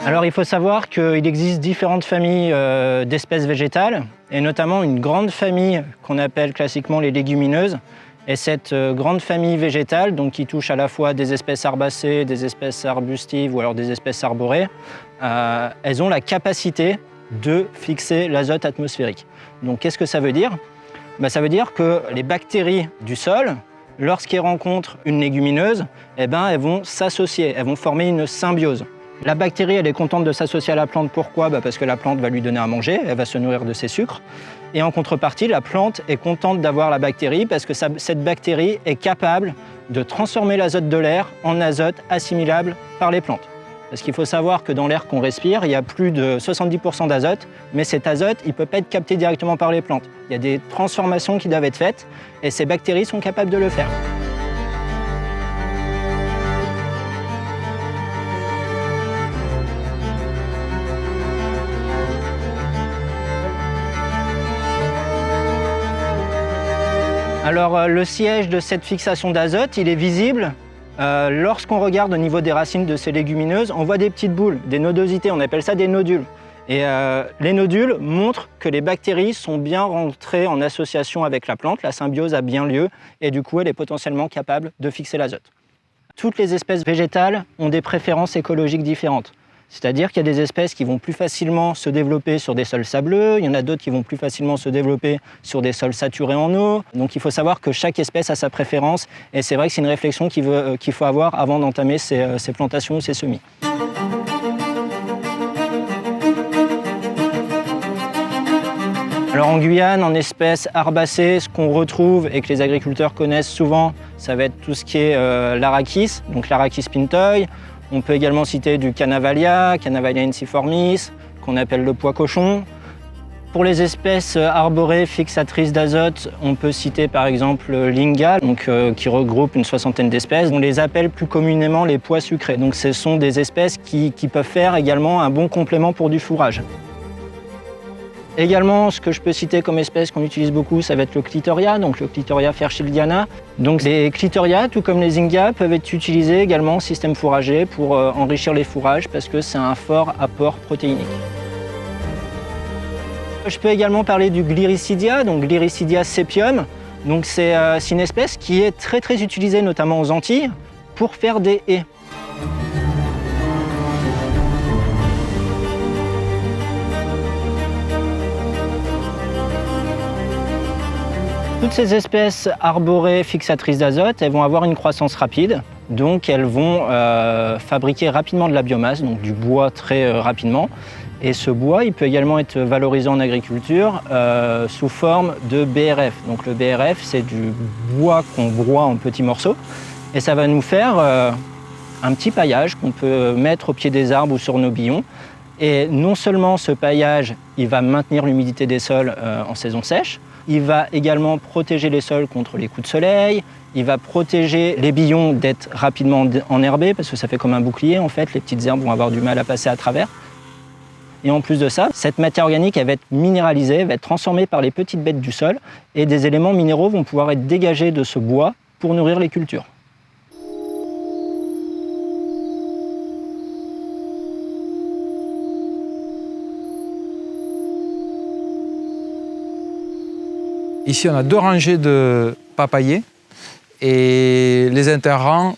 Alors il faut savoir qu'il existe différentes familles d'espèces végétales, et notamment une grande famille qu'on appelle classiquement les légumineuses. Et cette grande famille végétale, donc qui touche à la fois des espèces herbacées, des espèces arbustives ou alors des espèces arborées, elles ont la capacité de fixer l'azote atmosphérique. Donc qu'est-ce que ça veut dire? Ça veut dire que les bactéries du sol, lorsqu'elles rencontrent une légumineuse, elles vont s'associer, elles vont former une symbiose. La bactérie, elle est contente de s'associer à la plante. Pourquoi? Parce que la plante va lui donner à manger, elle va se nourrir de ses sucres. Et en contrepartie, la plante est contente d'avoir la bactérie parce que cette bactérie est capable de transformer l'azote de l'air en azote assimilable par les plantes. Parce qu'il faut savoir que dans l'air qu'on respire, il y a plus de 70% d'azote, mais cet azote, il ne peut pas être capté directement par les plantes. Il y a des transformations qui doivent être faites et ces bactéries sont capables de le faire. Alors le siège de cette fixation d'azote, il est visible. Lorsqu'on regarde au niveau des racines de ces légumineuses, on voit des petites boules, des nodosités, on appelle ça des nodules. Et les nodules montrent que les bactéries sont bien rentrées en association avec la plante, la symbiose a bien lieu et du coup elle est potentiellement capable de fixer l'azote. Toutes les espèces végétales ont des préférences écologiques différentes. C'est-à-dire qu'il y a des espèces qui vont plus facilement se développer sur des sols sableux, il y en a d'autres qui vont plus facilement se développer sur des sols saturés en eau. Donc il faut savoir que chaque espèce a sa préférence et c'est vrai que c'est une réflexion qu'il faut avoir avant d'entamer ces plantations ou ces semis. Alors en Guyane, en espèces herbacées, ce qu'on retrouve et que les agriculteurs connaissent souvent, ça va être tout ce qui est l'arachis, donc l'arachis pintoi. On peut également citer du Canavalia, Canavalia ensiformis, qu'on appelle le pois cochon. Pour les espèces arborées fixatrices d'azote, on peut citer par exemple l'Inga, qui regroupe une soixantaine d'espèces. On les appelle plus communément les pois sucrés. Donc ce sont des espèces qui peuvent faire également un bon complément pour du fourrage. Également, ce que je peux citer comme espèce qu'on utilise beaucoup, ça va être le clitoria, donc le Clitoria fairschildiana. Donc les clitoria, tout comme les Inga, peuvent être utilisés également en système fourrager pour enrichir les fourrages parce que c'est un fort apport protéinique. Je peux également parler du Gliricidia, donc Gliricidia sepium. Donc c'est une espèce qui est très utilisée, notamment aux Antilles, pour faire des haies. Toutes ces espèces arborées fixatrices d'azote, elles vont avoir une croissance rapide, donc elles vont fabriquer rapidement de la biomasse, donc du bois très rapidement. Et ce bois, il peut également être valorisé en agriculture sous forme de BRF. Donc le BRF, c'est du bois qu'on broie en petits morceaux, et ça va nous faire un petit paillage qu'on peut mettre au pied des arbres ou sur nos billons. Et non seulement ce paillage, il va maintenir l'humidité des sols en saison sèche, il va également protéger les sols contre les coups de soleil, il va protéger les billons d'être rapidement enherbés parce que ça fait comme un bouclier en fait, les petites herbes vont avoir du mal à passer à travers. Et en plus de ça, cette matière organique elle va être minéralisée, elle va être transformée par les petites bêtes du sol et des éléments minéraux vont pouvoir être dégagés de ce bois pour nourrir les cultures. Ici, on a 2 rangées de papayers et les interrangs,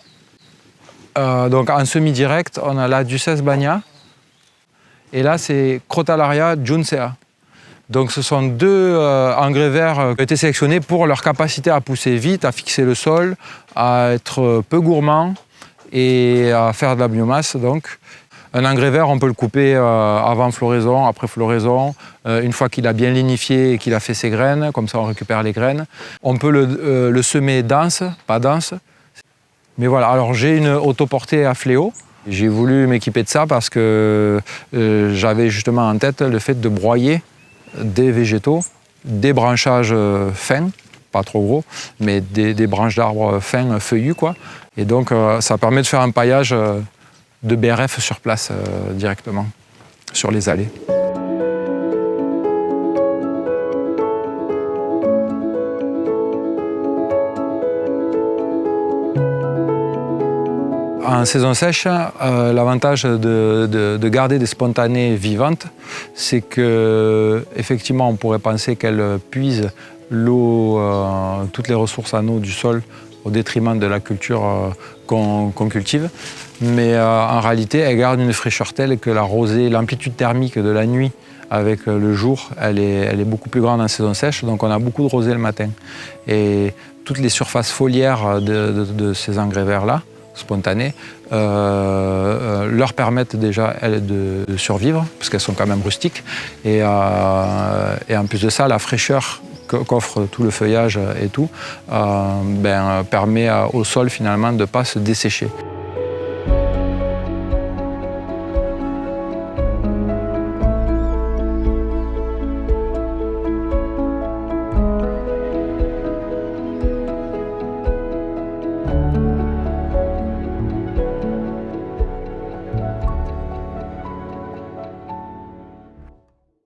donc en semi-direct, on a là du Ducès-Bagna et là, c'est Crotalaria juncea. Donc, ce sont 2 engrais verts qui ont été sélectionnés pour leur capacité à pousser vite, à fixer le sol, à être peu gourmands et à faire de la biomasse. Donc, un engrais vert, on peut le couper avant floraison, après floraison, une fois qu'il a bien lignifié et qu'il a fait ses graines, comme ça on récupère les graines. On peut le semer dense, pas dense. Mais voilà, alors j'ai une autoportée à fléau. J'ai voulu m'équiper de ça parce que j'avais justement en tête le fait de broyer des végétaux, des branchages fins, pas trop gros, mais des branches d'arbres fins, feuillus, quoi. Et donc ça permet de faire un paillage de BRF sur place directement, sur les allées. En saison sèche, l'avantage de garder des spontanées vivantes, c'est que effectivement, on pourrait penser qu'elles puisent l'eau, toutes les ressources en eau du sol au détriment de la culture qu'on cultive. Mais en réalité, elles gardent une fraîcheur telle que la rosée, l'amplitude thermique de la nuit avec le jour, elle est beaucoup plus grande en saison sèche, donc on a beaucoup de rosée le matin. Et toutes les surfaces foliaires de ces engrais verts-là, spontanés, leur permettent déjà de survivre, parce qu'elles sont quand même rustiques. Et en plus de ça, la fraîcheur qu'offre tout le feuillage et tout, permet au sol finalement de ne pas se dessécher.